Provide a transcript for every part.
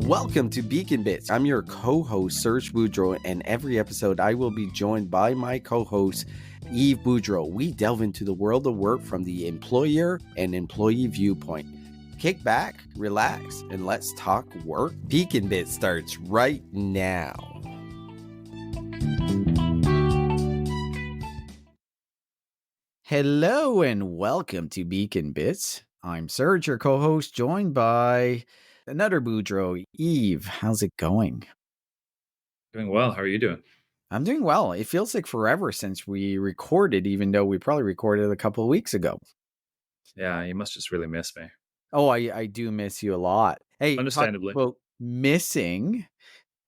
Welcome to Beacon Bits. I'm your co-host, Serge Boudreau, and every episode I will be joined by my co-host, Yves Boudreau. We delve into the world of work from the employer and employee viewpoint. Kick back, relax, and let's talk work. Beacon Bits starts right now. Hello and welcome to Beacon Bits. I'm Serge, your co-host, joined by another Boudreau, Yves. How's it going? Doing well. How are you doing? I'm doing well. It feels like forever since we recorded, even though we probably recorded a couple of weeks ago. Yeah, you must just really miss me. Oh, I do miss you a lot. Hey, understandably. Well, missing.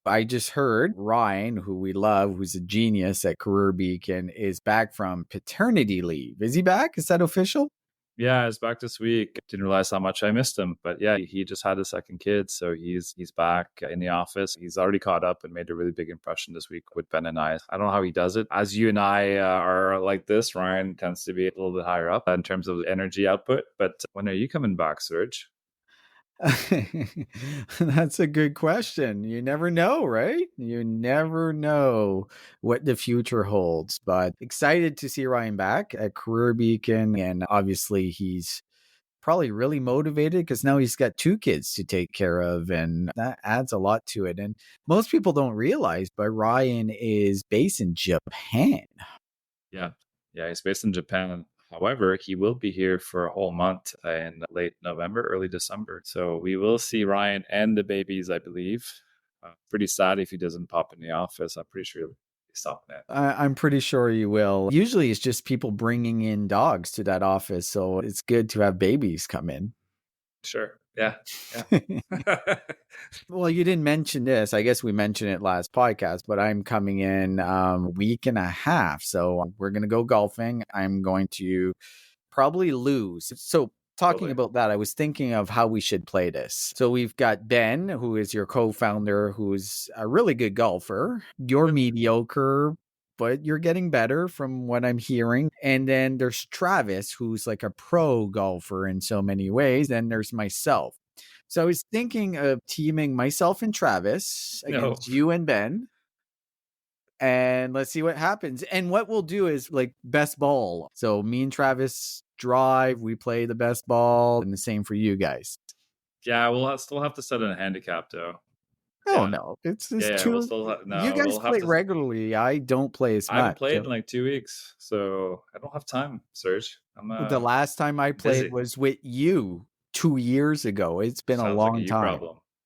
I just heard Ryan, who we love, who's a genius at Career Beacon, is back from paternity leave. Is he back? Is that official? Yeah, he's back this week. Didn't realize how much I missed him. But yeah, he just had a second kid. So he's back in the office. He's already caught up and made a really big impression this week with Ben and I. I don't know how he does it. As you and I are like this, Ryan tends to be a little bit higher up in terms of energy output. But when are you coming back, Serge? That's a good question. You never know, right? You never know what the future holds, but excited to see Ryan back at Career Beacon. And obviously he's probably really motivated because now he's got 2 kids to take care of, and that adds a lot to it. And most people don't realize, but Ryan is based in Japan. Yeah, he's based in Japan. However, he will be here for a whole month in late November, early December. So we will see Ryan and the babies, I believe. Pretty sad if he doesn't pop in the office. I'm pretty sure he'll be stopping it. I'm pretty sure you will. Usually it's just people bringing in dogs to that office. So it's good to have babies come in. Sure. Yeah. Well, you didn't mention this. I guess we mentioned it last podcast, but I'm coming in a week and a half. So we're going to go golfing. I'm going to probably lose. So talking about that, I was thinking of how we should play this. So we've got Ben, who is your co-founder, who's a really good golfer. You're mediocre, but you're getting better from what I'm hearing. And then there's Travis, who's like a pro golfer in so many ways. Then there's myself. So I was thinking of teaming myself and Travis against you and Ben. And let's see what happens. And what we'll do is like best ball. So me and Travis drive, we play the best ball, and the same for you guys. Yeah, we'll still have to set a handicap though. Oh, no. It's too... you guys play regularly. I don't play as much. I haven't played in like 2 weeks, so I don't have time, Serge. The last time I played was with you 2 years ago. It's been a long time.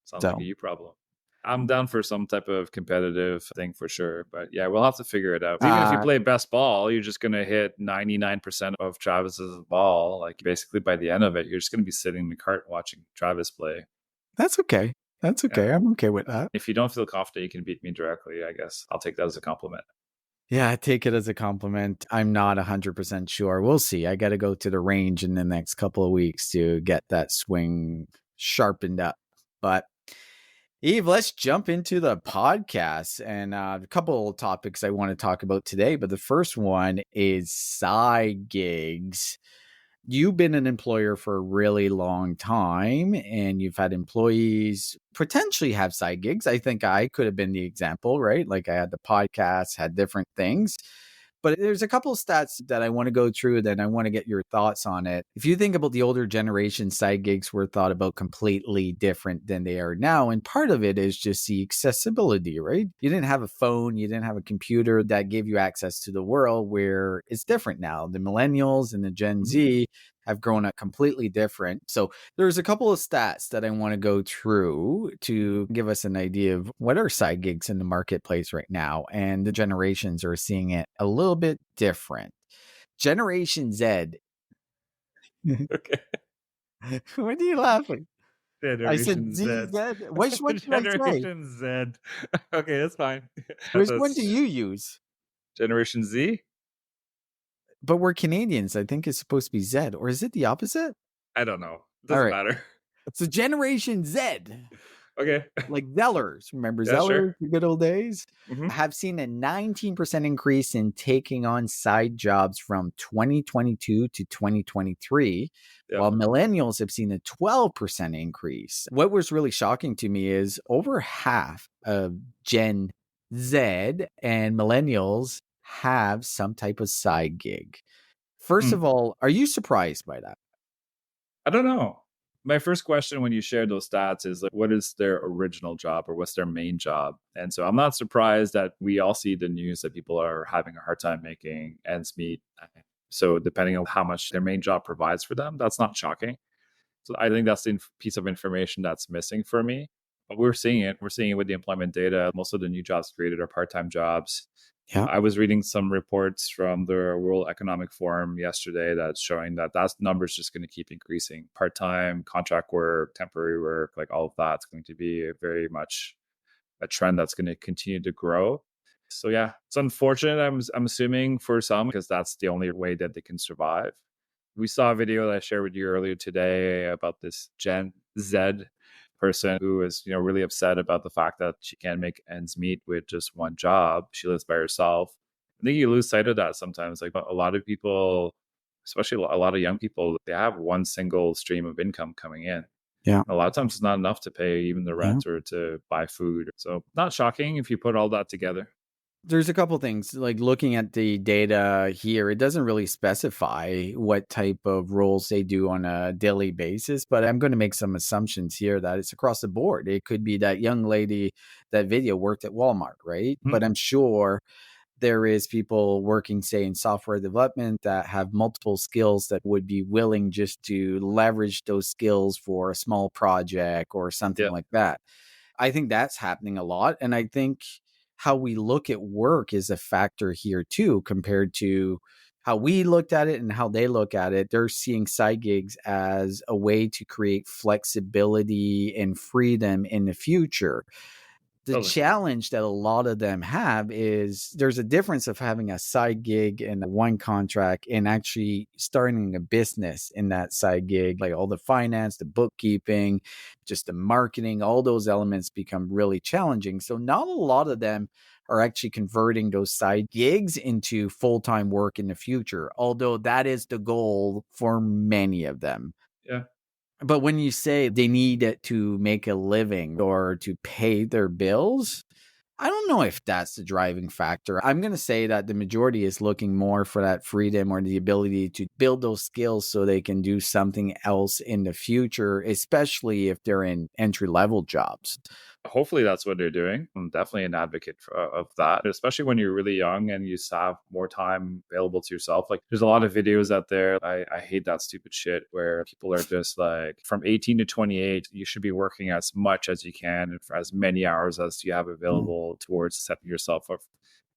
Sounds like a you problem. I'm down for some type of competitive thing for sure. But yeah, we'll have to figure it out. Even if you play best ball, you're just going to hit 99% of Travis's ball. Like basically by the end of it, you're just going to be sitting in the cart watching Travis play. That's okay. That's okay. Yeah. I'm okay with that. If you don't feel confident, you can beat me directly, I guess. I'll take that as a compliment. Yeah, I take it as a compliment. I'm not 100% sure. We'll see. I got to go to the range in the next couple of weeks to get that swing sharpened up. But Yves, let's jump into the podcast and a couple of topics I want to talk about today. But the first one is side gigs. You've been an employer for a really long time and you've had employees potentially have side gigs. I think I could have been the example, right? Like I had the podcast, had different things. But there's a couple of stats that I want to go through, then I want to get your thoughts on it. If you think about the older generation, side gigs were thought about completely different than they are now. And part of it is just the accessibility, right? You didn't have a phone, you didn't have a computer that gave you access to the world, where it's different now. The millennials and the Gen Z have grown up completely different. So there's a couple of stats that I want to go through to give us an idea of what are side gigs in the marketplace right now. And the generations are seeing it a little bit different. Generation Z. Okay. What are you laughing? I said Z. Which one did I say? Generation Z. Okay, that's fine. Which one do you use? Generation Z? But we're Canadians. I think it's supposed to be Z. Or is it the opposite? I don't know. It doesn't matter. So Generation Z. Okay. like Zellers. Remember Yeah, sure. Zellers, the good old days? Hmm. Have seen a 19% increase in taking on side jobs from 2022 to 2023, Yep. while millennials have seen a 12% increase. What was really shocking to me is over half of Gen Z and millennials have some type of side gig. First Hmm. of all, are you surprised by that? I don't know. My first question when you share those stats is like, what is their original job or what's their main job? And so I'm not surprised that we all see the news that people are having a hard time making ends meet. So depending on how much their main job provides for them, that's not shocking. So I think that's the piece of information that's missing for me. But we're seeing it. We're seeing it with the employment data. Most of the new jobs created are part-time jobs. Yeah, I was reading some reports from the World Economic Forum yesterday that's showing that that number is just going to keep increasing. Part-time, contract work, temporary work, like all of that's going to be very much a trend that's going to continue to grow. So yeah, it's unfortunate. I'm assuming for some because that's the only way that they can survive. We saw a video that I shared with you earlier today about this Gen Z person who is, really upset about the fact that she can't make ends meet with just one job. She lives by herself. I think you lose sight of that sometimes. Like a lot of people, especially a lot of young people, they have one single stream of income coming in. yeah, A lot of times it's not enough to pay even the yeah. rent or to buy food. So not shocking if you put all that together. There's a couple things like looking at the data here. It doesn't really specify what type of roles they do on a daily basis, but I'm going to make some assumptions here that it's across the board. It could be that young lady, that video worked at Walmart, right? Hmm. But I'm sure there is people working, say, in software development that have multiple skills that would be willing just to leverage those skills for a small project or something Yeah, like that. I think that's happening a lot. And I think how we look at work is a factor here too, compared to how we looked at it and how they look at it. They're seeing side gigs as a way to create flexibility and freedom in the future. The totally. challenge that a lot of them have is there's a difference of having a side gig and one contract and actually starting a business in that side gig, like all the finance, the bookkeeping, just the marketing, all those elements become really challenging. So not a lot of them are actually converting those side gigs into full-time work in the future, although that is the goal for many of them. Yeah. But when you say they need it to make a living or to pay their bills, I don't know if that's the driving factor. I'm going to say that the majority is looking more for that freedom or the ability to build those skills so they can do something else in the future, especially if they're in entry level jobs. Hopefully that's what they're doing. I'm definitely an advocate of that, especially when you're really young and you have more time available to yourself. Like there's a lot of videos out there. I hate that stupid shit where people are just like from 18 to 28, you should be working as much as you can and for as many hours as you have Mm, available towards setting yourself up.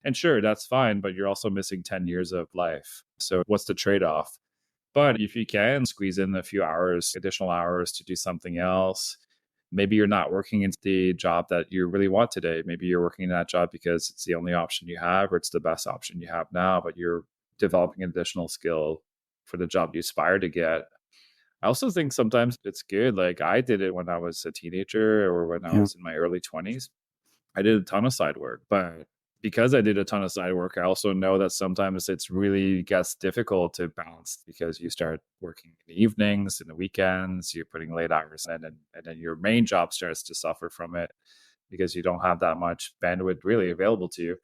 And sure, that's fine, but you're also missing 10 years of life. So what's the trade-off? But if you can squeeze in a few hours, additional hours to do something else, maybe you're not working into the job that you really want today. Maybe you're working in that job because it's the only option you have or it's the best option you have now, but you're developing an additional skill for the job you aspire to get. I also think sometimes it's good. Like I did it when I was a teenager or when I yeah. was in my early 20s. I did a ton of side work, but because I did a ton of side work, I also know that sometimes it's really gets difficult to balance because you start working in the evenings, in the weekends, you're putting late hours in, and then your main job starts to suffer from it because you don't have that much bandwidth really available to you.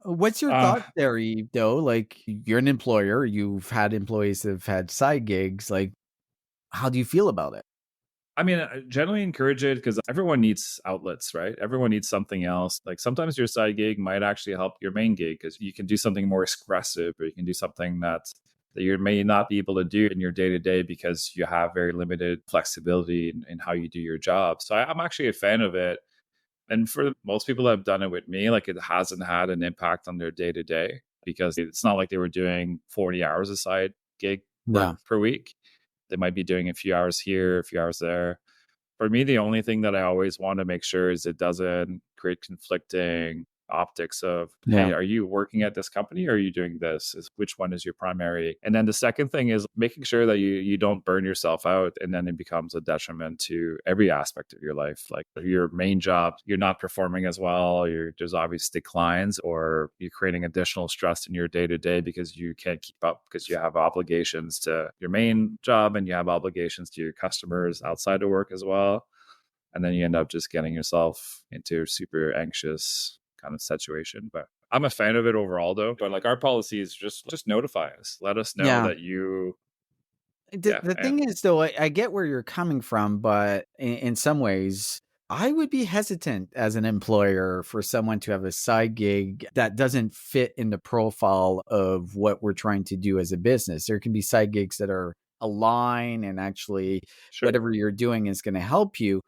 What's your Uh, thought there, Eve, though? Like you're an employer, you've had employees that have had side gigs. Like, how do you feel about it? I mean, I generally encourage it because everyone needs outlets, right? Everyone needs something else. Like sometimes your side gig might actually help your main gig because you can do something more expressive or you can do something that you may not be able to do in your day to day because you have very limited flexibility in how you do your job. So I'm actually a fan of it. And for most people that have done it with me, like it hasn't had an impact on their day to day because it's not like they were doing 40 hours a side gig work Yeah. per week. They might be doing a few hours here, a few hours there. For me, the only thing that I always want to make sure is it doesn't create conflicting optics of, Yeah. hey, are you working at this company or are you doing this? Which one is your primary? And then the second thing is making sure that you don't burn yourself out and then it becomes a detriment to every aspect of your life. Like your main job, you're not performing as well, there's obvious declines, or you're creating additional stress in your day to day because you can't keep up because you have obligations to your main job and you have obligations to your customers outside of work as well. And then you end up just getting yourself into a super anxious kind of situation. But I'm a fan of it overall though. But like our policy is just notify us. Let us know Yeah. that you The, yeah. the thing is, though, I get where you're coming from, but in some ways, I would be hesitant as an employer for someone to have a side gig that doesn't fit in the profile of what we're trying to do as a business. There can be side gigs that are aligned and actually Sure. whatever you're doing is going to help you.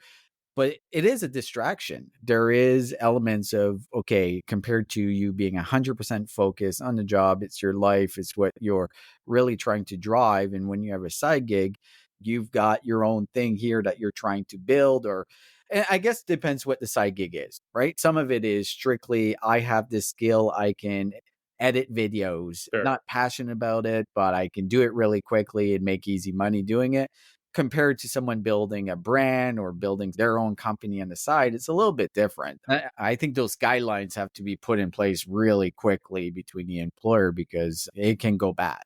But it is a distraction. There is elements of, okay, compared to you being 100% focused on the job, it's your life, it's what you're really trying to drive. And when you have a side gig, you've got your own thing here that you're trying to build, or and I guess it depends what the side gig is, right? Some of it is strictly, I have this skill, I can edit videos, Sure. not passionate about it, but I can do it really quickly and make easy money doing it, compared to someone building a brand or building their own company on the side. It's a little bit different. I think those guidelines have to be put in place really quickly between the employer because it can go bad.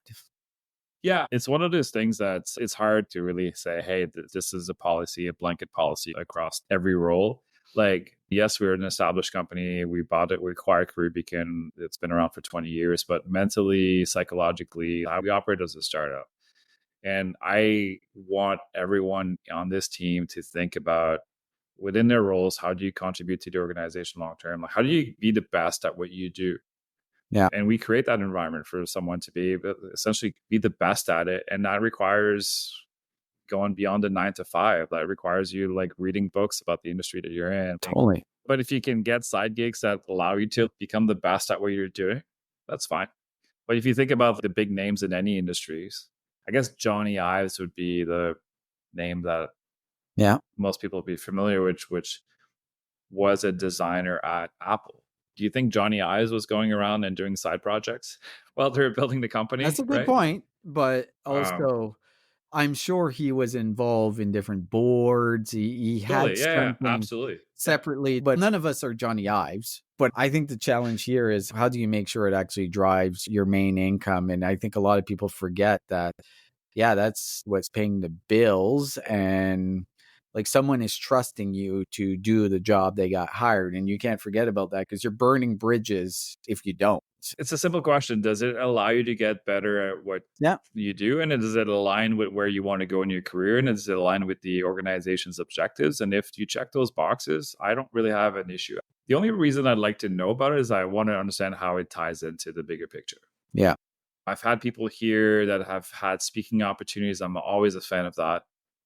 Yeah, it's one of those things that it's hard to really say, hey, this is a policy, a blanket policy across every role. Like, yes, we're an established company. We bought it, we acquired Career Beacon. It's been around for 20 years, but mentally, psychologically, we operate as a startup. And I want everyone on this team to think about within their roles, how do you contribute to the organization long term? Like, how do you be the best at what you do? Yeah, And we create that environment for someone to be able to essentially be the best at it. And that requires going beyond the 9 to 5. That requires you like reading books about the industry that you're in. totally. But if you can get side gigs that allow you to become the best at what you're doing, that's fine. But if you think about the big names in any industries, I guess Johnny Ives would be the name that Yeah. most people would be familiar with, which was a designer at Apple. Do you think Johnny Ives was going around and doing side projects while they were building the That's company? a good Right. point. But Um, also, I'm sure he was involved in different boards. He had totally. Yeah. something Absolutely. Yeah. separately, but none of us are Johnny Ives. But I think the challenge here is, how do you make sure it actually drives your main income? And I think a lot of people forget that, yeah, that's what's paying the bills. And like, someone is trusting you to do the job they got hired. And you can't forget about that because you're burning bridges if you don't. It's a simple question. Does it allow you to get better at what Yeah. you do? And does it align with where you want to go in your career? And does it align with the organization's objectives? And if you check those boxes, I don't really have an issue. The only reason I'd like to know about it is I want to understand how it ties into the bigger picture. Yeah. I've had people here that have had speaking opportunities. I'm always a fan of that,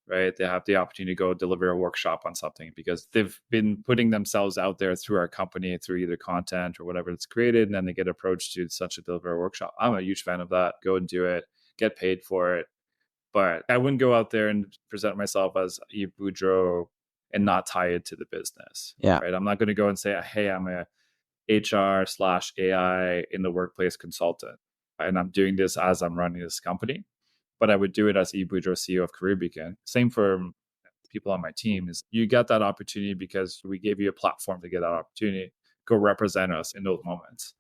right? They have the opportunity to go deliver a workshop on something because they've been putting themselves out there through our company, through either content or whatever that's created. And then they get approached to such a deliver a workshop. I'm a huge fan of that. Go and do it, get paid for it. But I wouldn't go out there and present myself as Yves Boudreau and not tie it to the business, Yeah. right? I'm not going to go and say, hey, I'm a HR/AI in the workplace consultant. And I'm doing this as I'm running this company. But I would do it as Yves Boudreau, CEO of Career Beacon. Same for people on my team is you get that opportunity because we gave you a platform to get that opportunity. Go represent us in those moments.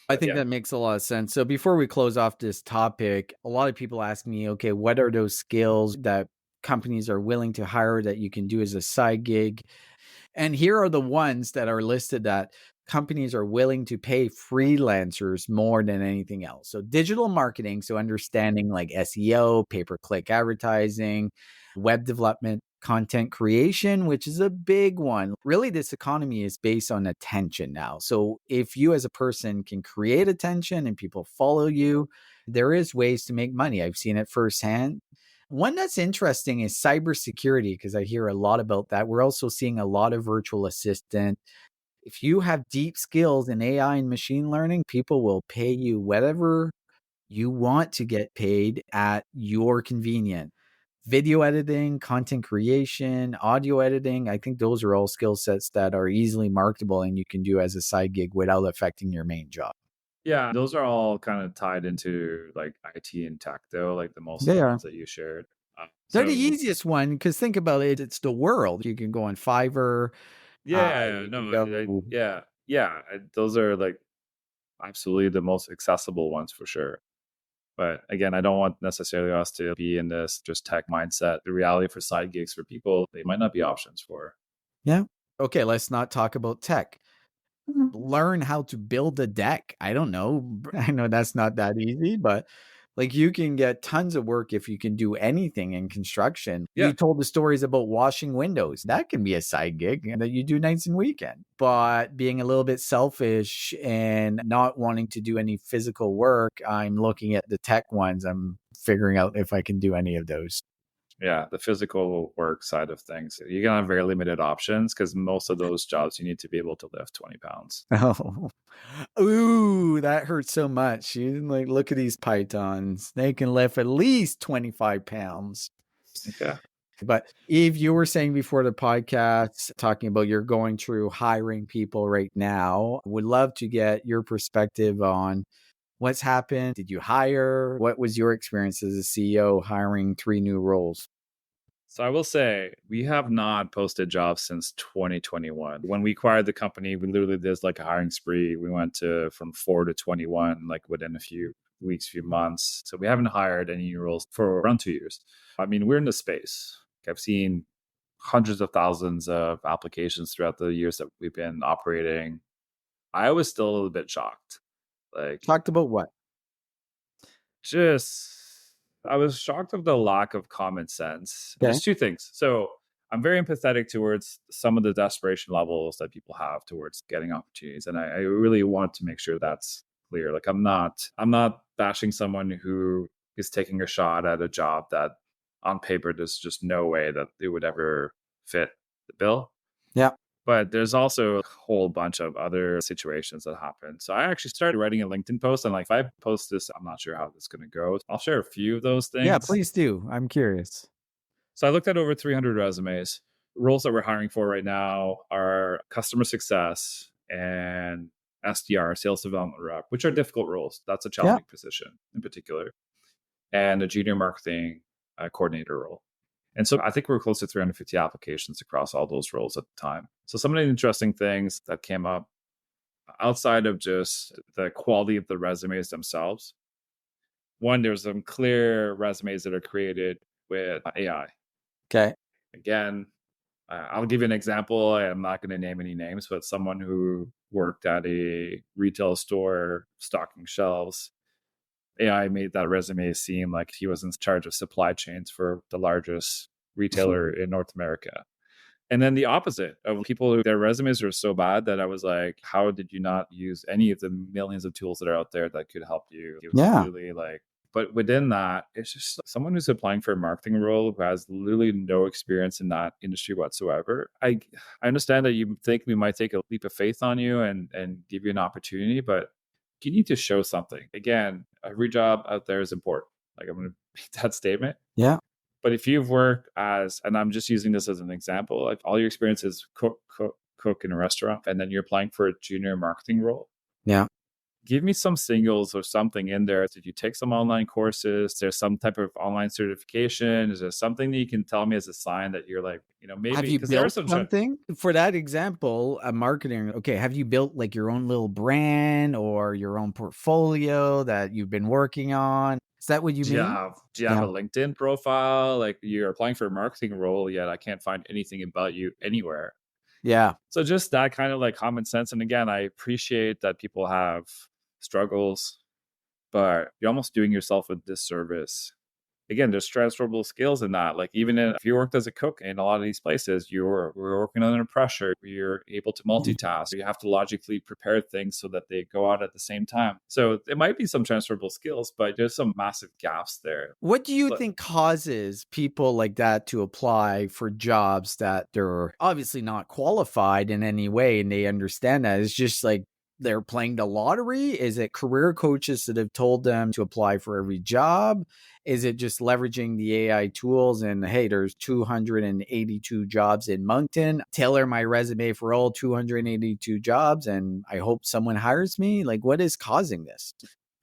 I But think yeah, that makes a lot of sense. So before we close off this topic, a lot of people ask me, okay, what are those skills that companies are willing to hire that you can do as a side gig? And here are the ones that are listed that companies are willing to pay freelancers more than anything else. So digital marketing, so understanding like SEO, pay-per-click advertising, web development, content creation, which is a big one. Really, this economy is based on attention now. So if you as a person can create attention and people follow you, there is ways to make money. I've seen it firsthand. One that's interesting is cybersecurity, because I hear a lot about that. We're also seeing a lot of virtual assistant. If you have deep skills in AI and machine learning, people will pay you whatever you want to get paid at your convenience. video editing, content creation, audio editing. I think those are all skill sets that are easily marketable and you can do as a side gig without affecting your main job. Yeah, those are all kind of tied into like IT and tech, though, like most of They the are. ones that you shared. They're the So easiest one because think about it, it's the world. You can go on Fiverr, yeah, you can no, go. those are like absolutely the most accessible ones for sure. But again, I don't want necessarily us to be in this just tech mindset. The reality for side gigs for people, they might not be options for. Yeah. Okay, let's not talk about tech. Learn how to build a deck. I don't know. I know that's not that easy, but like you can get tons of work if you can do anything in construction. You Yeah, told the stories about washing windows. That can be a side gig that you do nights and weekend. But being a little bit selfish and not wanting to do any physical work, I'm looking at the tech ones. I'm figuring out if I can do any of those. yeah, the physical work side of things. You're gonna have very limited options because most of those jobs you need to be able to lift 20 pounds. Oh, ooh, that hurts so much. You like look at these pythons; they can lift at least 25 pounds. Yeah. But Yves, you were saying before the podcast, talking about you're going through hiring people right now. Would love to get your perspective on what's happened. Did you hire? What was your experience as a CEO hiring 3 new roles? So I will say we have not posted jobs since 2021. When we acquired the company, we literally did like a hiring spree. We went to from 4 to 21 like within a few weeks, few months. So we haven't hired any new roles for around 2 years. I mean, we're in the space. I've seen hundreds of thousands of applications throughout the years that we've been operating. I was still a little bit shocked. Like Talked about what? just I was shocked of the lack of common sense. Okay. There's two things. So I'm very empathetic towards some of the desperation levels that people have towards getting opportunities. And I really want to make sure that's clear. Like I'm not bashing someone who is taking a shot at a job that on paper there's just no way that it would ever fit the bill. Yeah. But there's also a whole bunch of other situations that happen. So I actually started writing a LinkedIn post. And like, if I post this, I'm not sure how this is going to go. I'll share a few of those Yeah, things. please do. I'm curious. So I looked at over 300 resumes. Roles that we're hiring for right now are customer success and SDR, sales development rep, which are difficult roles. That's a Yeah. challenging position in particular, and a junior marketing coordinator role. And so I think we're close to 350 applications across all those roles at the time. So some of the interesting things that came up outside of just the quality of the resumes themselves. One, there's some clear resumes that are created with AI. Okay. Again, I'll give you an example. I'm not going to name any names, but someone who worked at a retail store stocking shelves, AI made that resume seem like he was in charge of supply chains for the largest retailer in North America. And then the opposite of people who their resumes are so bad that I was like, how did you not use any of the millions of tools that are out there that could help you? It was Yeah. literally like, but within that, it's just someone who's applying for a marketing role who has literally no experience in that industry whatsoever. I understand that you think we might take a leap of faith on you and give you an opportunity, but you need to show something. Again, every job out there is important. Like I'm going to make that statement. Yeah. But if you've worked as, and I'm just using this as an example, like all your experience is cook in a restaurant, and then you're applying for a junior marketing role, Yeah. give me some singles or something in there. Did you take some online courses? There's some type of online certification? Is there something that you can tell me as a sign that you're like, Have maybe you because there are built some. something for that example? A marketing. Okay. Have you built like your own little brand or your own portfolio that you've been working on? Is that what you mean? Do you have Yeah. a LinkedIn profile? Like you're applying for a marketing role, yet I can't find anything about you anywhere. Yeah. So just that kind of like common sense. And again, I appreciate that people have struggles, but you're almost doing yourself a disservice. Again, there's transferable skills in that. Like even if you worked as a cook in a lot of these places, we're working under pressure. You're able to multitask. You have to logically prepare things so that they go out at the same time. So it might be some transferable skills, but there's some massive gaps there. What do you But think causes people like that to apply for jobs that they're obviously not qualified in any way and they understand that? It's just like they're playing the lottery? Is it career coaches that have told them to apply for every job? Is it just leveraging the AI tools and, hey, there's 282 jobs in Moncton, tailor my resume for all 282 jobs and I hope someone hires me? Like, what is causing this?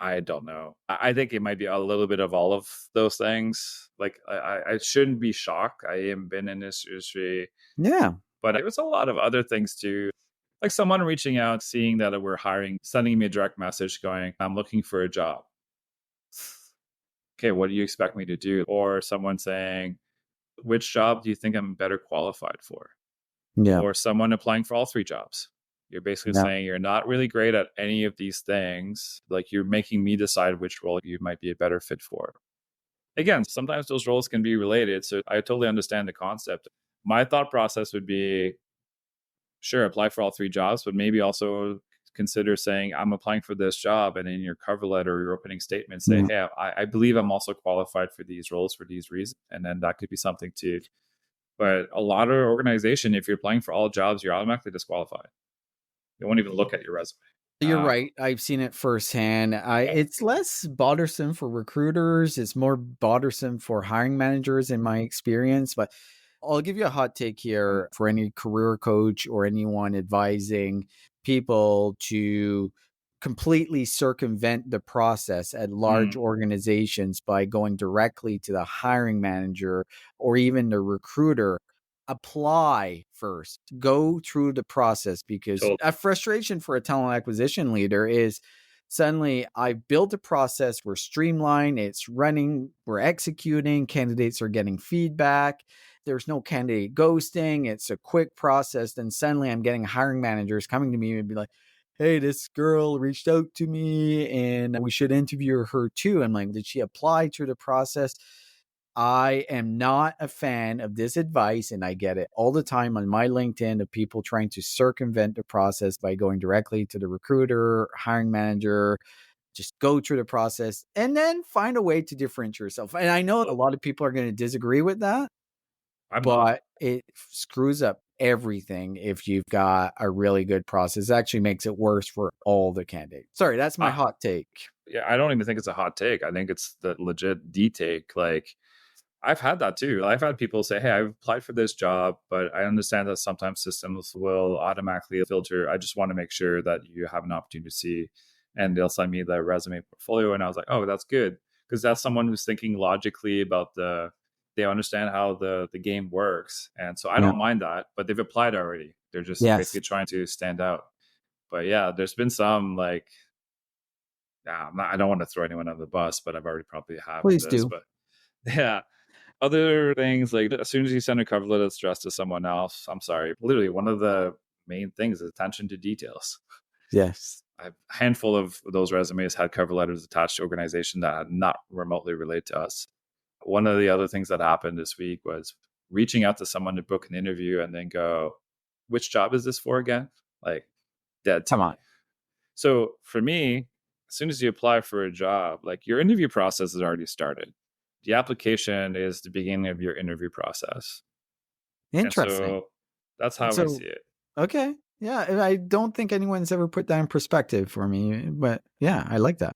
I don't know. I think it might be a little bit of all of those things. Like I shouldn't be shocked. I haven't been in this industry, Yeah. but it was a lot of other things too. Like someone reaching out, seeing that we're hiring, sending me a direct message going, I'm looking for a job. Okay, what do you expect me to do? Or someone saying, which job do you think I'm better qualified for? Yeah. Or someone applying for all three jobs. You're basically Yeah. saying you're not really great at any of these things. Like you're making me decide which role you might be a better fit for. Again, sometimes those roles can be related. So I totally understand the concept. My thought process would be sure, apply for all three jobs, but maybe also consider saying, I'm applying for this job. And in your cover letter or your opening statement, say, Mm. hey, I believe I'm also qualified for these roles for these reasons. And then that could be something too. But a lot of organization, if you're applying for all jobs, you're automatically disqualified. They won't even look at your resume. You're right. I've seen it firsthand. It's less bothersome for recruiters. It's more bothersome for hiring managers in my experience. But I'll give you a hot take here for any career coach or anyone advising people to completely circumvent the process at large organizations by going directly to the hiring manager or even the recruiter. Apply first, go through the process, because Totally. a frustration for a talent acquisition leader is suddenly I built a process, we're streamlined, it's running, we're executing, candidates are getting feedback, there's no candidate ghosting, it's a quick process. Then suddenly I'm getting hiring managers coming to me and be like, hey, this girl reached out to me and we should interview her too. I'm like, did she apply through the process? I am not a fan of this advice, and I get it all the time on my LinkedIn of people trying to circumvent the process by going directly to the recruiter, hiring manager. Just go through the process and then find a way to differentiate yourself. And I know a lot of people are going to disagree with that, I'm not. but it screws up everything if you've got a really good process. It actually makes it worse for all the candidates. Sorry, that's my hot take. Yeah, I don't even think it's a hot take. I think it's the legit D take. Like, I've had that too. I've had people say, hey, I've applied for this job, but I understand that sometimes systems will automatically filter. I just want to make sure that you have an opportunity to see. And they'll send me the resume portfolio. And I was like, oh, that's good. Because that's someone who's thinking logically about they understand how the game works. And so I Yeah. don't mind that, but they've applied already. They're just Yes. basically trying to stand out. But yeah, there's been some like, I don't want to throw anyone under the bus, but I've already probably have Please this. do. But yeah, other things like as soon as you send a cover letter that's addressed to someone else, I'm sorry, literally one of the main things is attention to details. Yes. A handful of those resumes had cover letters attached to organization that had not remotely related to us. One of the other things that happened this week was reaching out to someone to book an interview and then go, which job is this for again? Like, dead to Come me. on. So for me, as soon as you apply for a job, like your interview process has already started. The application is the beginning of your interview process. And Interesting. so that's how I So, see it. okay. Yeah. I don't think anyone's ever put that in perspective for me, but yeah, I like that.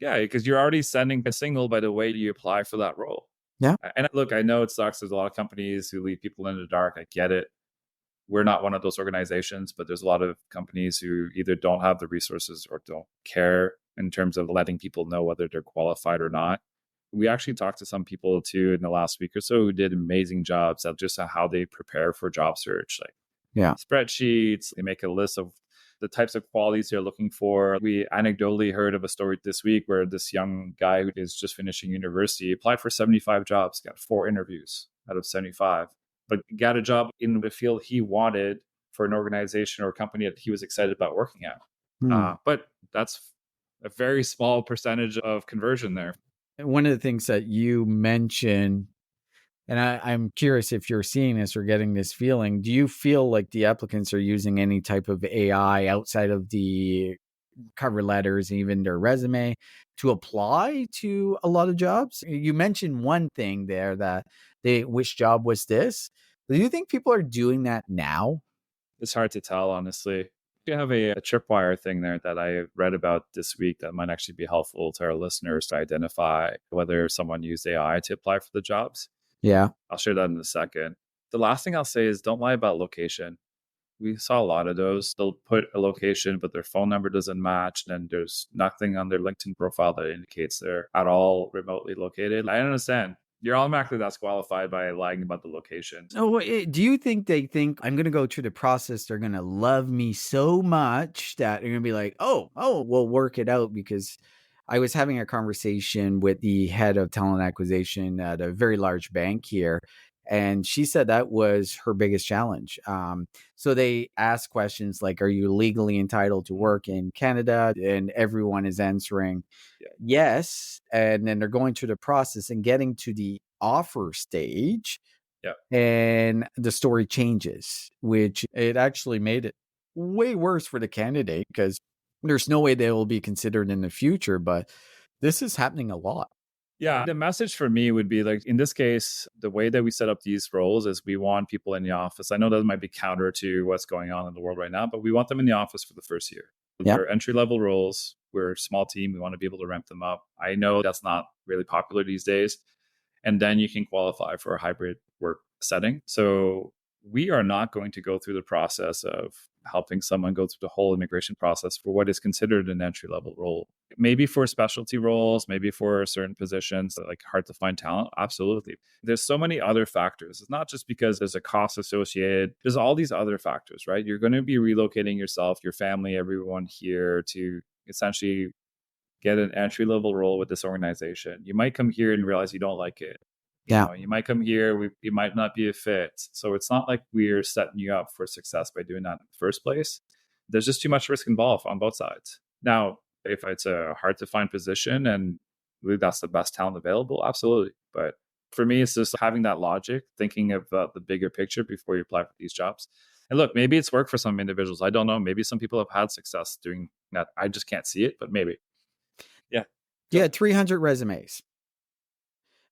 Yeah, because you're already sending a signal by the way you apply for that role. Yeah. And look, I know it sucks. There's a lot of companies who leave people in the dark. I get it. We're not one of those organizations, but there's a lot of companies who either don't have the resources or don't care in terms of letting people know whether they're qualified or not. We actually talked to some people too in the last week or so who did amazing jobs at just how they prepare for job search. Like Yeah. spreadsheets, they make a list of the types of qualities they're looking for. We anecdotally heard of a story this week where this young guy who is just finishing university applied for 75 jobs, got 4 interviews out of 75, but got a job in the field he wanted for an organization or a company that he was excited about working at. But that's a very small percentage of conversion there. One of the things that you mentioned, and I'm curious if you're seeing this or getting this feeling, do you feel like the applicants are using any type of AI outside of the cover letters, even their resume, to apply to a lot of jobs? You mentioned one thing there that which job was this? Do you think people are doing that now? It's hard to tell, honestly. You have a tripwire thing there that I read about this week that might actually be helpful to our listeners to identify whether someone used AI to apply for the jobs. Yeah. I'll share that in a second. The last thing I'll say is don't lie about location. We saw a lot of those. They'll put a location, but their phone number doesn't match. And then there's nothing on their LinkedIn profile that indicates they're at all remotely located. I understand. You're automatically disqualified by lying about the location. Oh, do you think they think I'm going to go through the process? They're going to love me so much that they're going to be like, we'll work it out. Because I was having a conversation with the head of talent acquisition at a very large bank here. And she said that was her biggest challenge. So they ask questions like, are you legally entitled to work in Canada? And everyone is answering yes. And then they're going through the process and getting to the offer stage. Yeah. And the story changes, which it actually made it way worse for the candidate because there's no way they will be considered in the future. But this is happening a lot. Yeah. The message for me would be like, in this case, the way that we set up these roles is we want people in the office. I know that might be counter to what's going on in the world right now, but we want them in the office for the first year. Yeah. They're entry level roles. We're a small team. We want to be able to ramp them up. I know that's not really popular these days. And then you can qualify for a hybrid work setting. So we are not going to go through the process of helping someone go through the whole immigration process for what is considered an entry level role. Maybe for specialty roles, maybe for certain positions that like hard to find talent. Absolutely. There's so many other factors. It's not just because there's a cost associated. There's all these other factors, right? You're going to be relocating yourself, your family, everyone here to essentially get an entry level role with this organization. You might come here and realize you don't like it. Yeah. You might come here, you might not be a fit. So it's not like we're setting you up for success by doing that in the first place. There's just too much risk involved on both sides. Now, if it's a hard to find position and really that's the best talent available, absolutely. But for me, it's just having that logic, thinking about the bigger picture before you apply for these jobs. And look, maybe it's worked for some individuals. I don't know. Maybe some people have had success doing that. I just can't see it, but maybe. Yeah. Yeah. 300 resumes.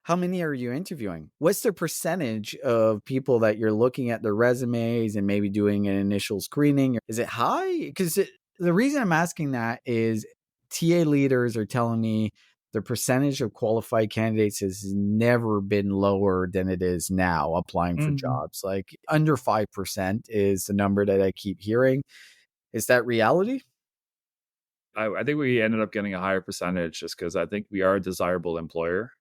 How many are you interviewing? What's the percentage of people that you're looking at their resumes and maybe doing an initial screening? Is it high? Because the reason I'm asking that is TA leaders are telling me the percentage of qualified candidates has never been lower than it is now applying for jobs. Like under 5% is the number that I keep hearing. Is that reality? I think we ended up getting a higher percentage just because I think we are a desirable employer.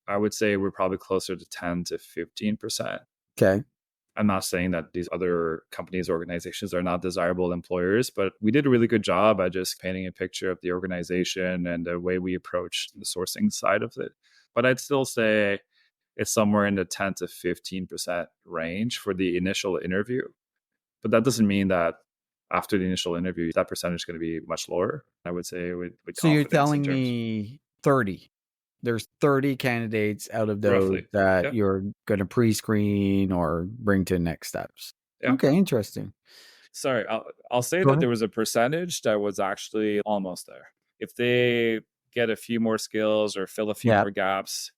I would say we're probably closer to 10 to 15%. Okay. I'm not saying that these other companies, organizations are not desirable employers, but we did a really good job at just painting a picture of the organization and the way we approach the sourcing side of it. But I'd still say it's somewhere in the 10 to 15% range for the initial interview. But that doesn't mean that after the initial interview, that percentage is going to be much lower. I would say with So you're confidence telling in terms me 30. There's 30 candidates out of those roughly. that Yeah. you're going to pre-screen or bring to next steps. Yeah. Okay, interesting. Sorry, I'll say Go that ahead. there was a percentage that was actually almost there. If they get a few more skills or fill a few Yeah. more gaps,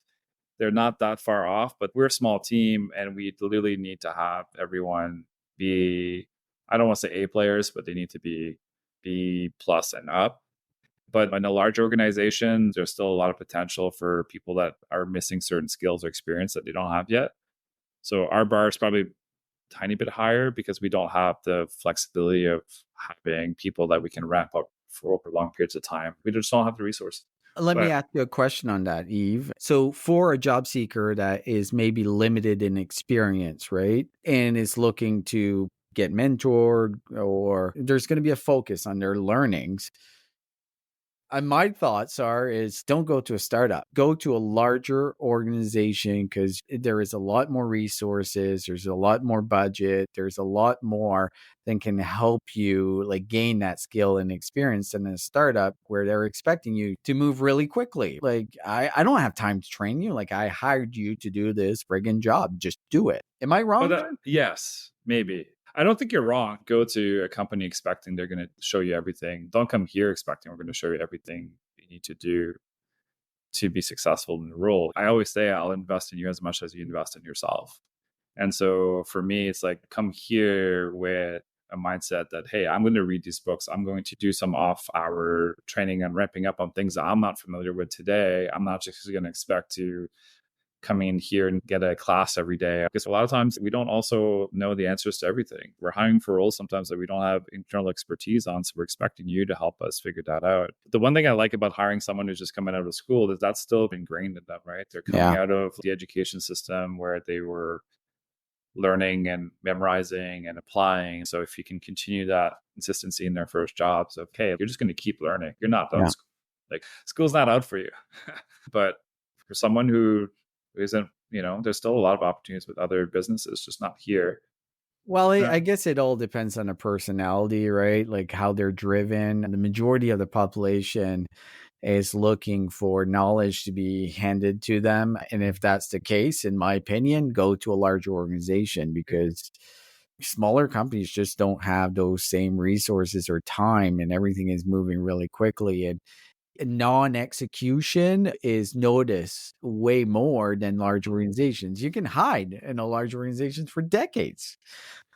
they're not that far off. But we're a small team and we literally need to have everyone be, I don't want to say A players, but they need to be B plus and up. But in a large organization, there's still a lot of potential for people that are missing certain skills or experience that they don't have yet. So our bar is probably a tiny bit higher because we don't have the flexibility of having people that we can ramp up for over long periods of time. We just don't have the resources. Let me But ask you a question on that, Yves. So for a job seeker that is maybe limited in experience, right, and is looking to get mentored or there's going to be a focus on their learnings, my thoughts is don't go to a startup, go to a larger organization because there is a lot more resources. There's a lot more budget. There's a lot more that can help you like gain that skill and experience than a startup where they're expecting you to move really quickly. Like I don't have time to train you. Like I hired you to do this friggin' job. Just do it. Am I wrong? Yes, maybe. I don't think you're wrong. Go to a company expecting they're going to show you everything. Don't come here expecting we're going to show you everything you need to do to be successful in the role. I always say I'll invest in you as much as you invest in yourself. And so for me, it's like come here with a mindset that, hey, I'm going to read these books. I'm going to do some off hour training and ramping up on things that I'm not familiar with today. I'm not just going to expect to come in here and get a class every day. Because a lot of times we don't also know the answers to everything. We're hiring for roles sometimes that we don't have internal expertise on. So we're expecting you to help us figure that out. The one thing I like about hiring someone who's just coming out of school is that's still ingrained in them, right? They're coming Yeah. out of the education system where they were learning and memorizing and applying. So if you can continue that consistency in their first jobs, okay, you're just going to keep learning. You're not done Yeah. school. Like school's not out for you. But for someone who isn't, there's still a lot of opportunities with other businesses, just not here. Well, Yeah. I guess it all depends on the personality, right? Like how they're driven. And the majority of the population is looking for knowledge to be handed to them. And if that's the case, in my opinion, go to a larger organization, because smaller companies just don't have those same resources or time, and everything is moving really quickly. And non-execution is noticed way more than large organizations. You can hide in a large organizations for decades.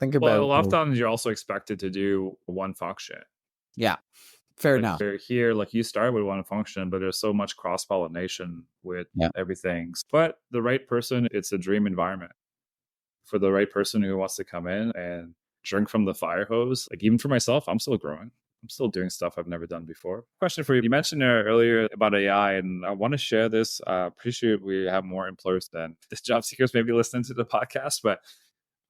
Think Well, a about, lot of times you're also expected to do one function. yeah, fair Like enough. you're here, like you start with one function, but there's so much cross pollination with Yeah. everything. But the right person, it's a dream environment for the right person who wants to come in and drink from the fire hose. Like even for myself, I'm still growing. I'm still doing stuff I've never done before. Question for you. You mentioned earlier about AI, and I want to share this. Pretty sure we have more employers than this job seekers maybe listening to the podcast, but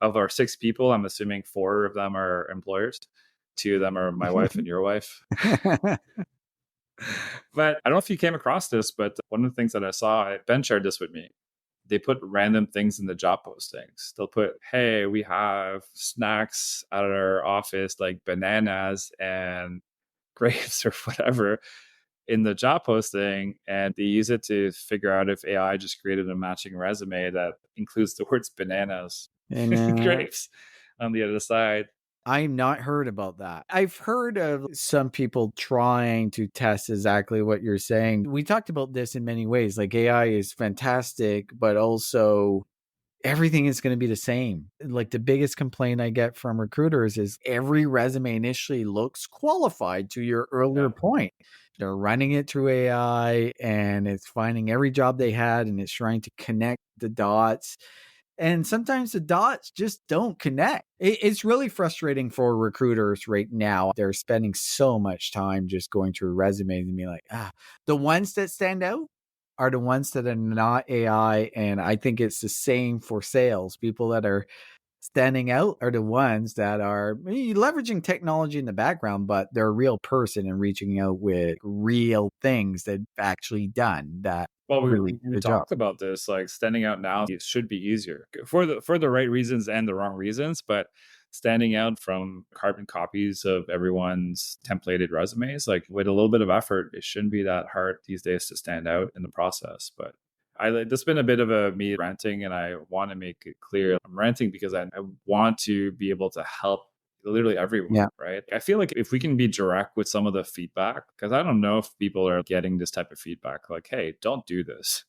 of our 6 people, I'm assuming 4 of them are employers. 2 of them are my wife and your wife. But I don't know if you came across this, but one of the things that I saw, Ben shared this with me. They put random things in the job postings. They'll put, hey, we have snacks at our office like bananas and grapes or whatever in the job posting. And they use it to figure out if AI just created a matching resume that includes the words bananas And and grapes on the other side. I've not heard about that. I've heard of some people trying to test exactly what you're saying. We talked about this in many ways. Like AI is fantastic, but also everything is going to be the same. Like the biggest complaint I get from recruiters is every resume initially looks qualified, to your earlier point. They're running it through AI and it's finding every job they had and it's trying to connect the dots. And sometimes the dots just don't connect. It's really frustrating for recruiters right now. They're spending so much time just going through resumes and being like, the ones that stand out are the ones that are not AI. And I think it's the same for sales. People that are standing out are the ones that are leveraging technology in the background, but they're a real person and reaching out with real things that actually done that. Well, Really we good job. talked about this. Like standing out now should be easier for the right reasons and the wrong reasons, but standing out from carbon copies of everyone's templated resumes, like with a little bit of effort, it shouldn't be that hard these days to stand out in the process. But this has been a bit of a me ranting, and I want to make it clear I'm ranting because I want to be able to help literally everyone, Yeah. right? I feel like if we can be direct with some of the feedback, because I don't know if people are getting this type of feedback, like, hey, don't do this.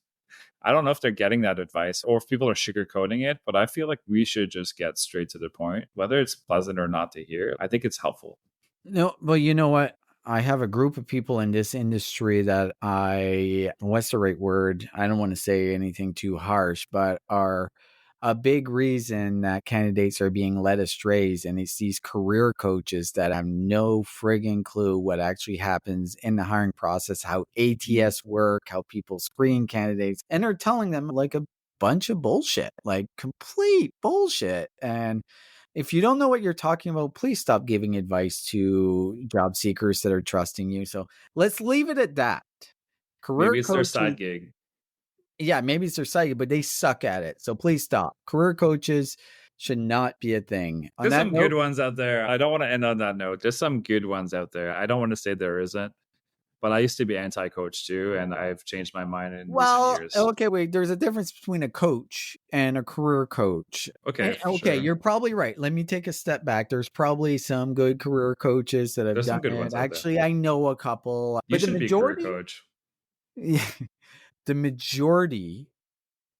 I don't know if they're getting that advice or if people are sugarcoating it, but I feel like we should just get straight to the point, whether it's pleasant or not to hear. I think it's helpful. No, well, you know what? I have a group of people in this industry that what's the right word? I don't want to say anything too harsh, but are a big reason that candidates are being led astray. And it's these career coaches that have no friggin' clue what actually happens in the hiring process, how ATS work, how people screen candidates, and they're telling them like a bunch of bullshit, like complete bullshit. And if you don't know what you're talking about, please stop giving advice to job seekers that are trusting you. So let's leave it at that. Career Maybe it's their coaches, side gig. yeah, maybe it's their site, but they suck at it. So please stop. Career coaches should not be a thing. On There's that some good note, ones out there. I don't want to end on that note. There's some good ones out there. I don't want to say there isn't, but I used to be anti-coach too, and I've changed my mind in recent well, years. okay, wait, there's a difference between a coach and a career coach. Okay, And, for okay, sure. you're probably right. Let me take a step back. There's probably some good career coaches that have There's some done good it. ones out there. Actually, I know a couple, You but the should be a career majority, coach. yeah, the majority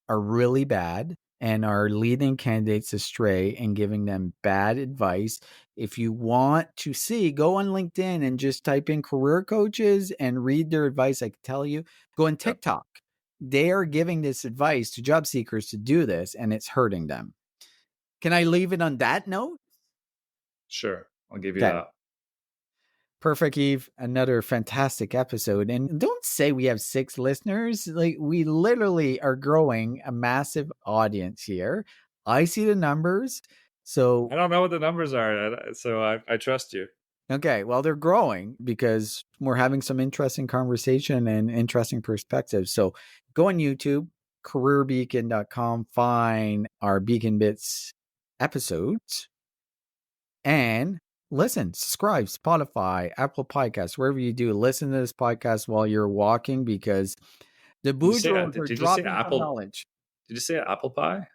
are really bad. and are leading candidates astray and giving them bad advice. If you want to see, go on LinkedIn and just type in career coaches and read their advice. I can tell you, go on Yep. TikTok. They are giving this advice to job seekers to do this, and it's hurting them. Can I leave it on that note? Sure. I'll give you Okay. that. Perfect, Yves. Another fantastic episode. And don't say we have 6 listeners. Like, we literally are growing a massive audience here. I see the numbers. So, I don't know what the numbers are, so I trust you. okay, well, they're growing because we're having some interesting conversation and interesting perspectives. So, go on YouTube, careerbeacon.com, find our Beacon Bits episodes, and listen, subscribe, Spotify, Apple Podcasts, wherever you do. Listen to this podcast while you're walking because the Boudreaux are Did you say dropping some Apple? knowledge. Did you say apple pie?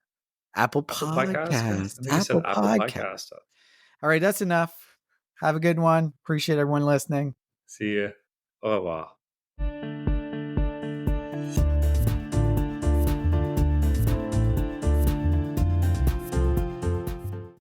Apple Apple podcast? I Podcast, think you said Apple Apple Podcast. podcast. All right, that's enough. Have a good one. Appreciate everyone listening. See you. Au revoir.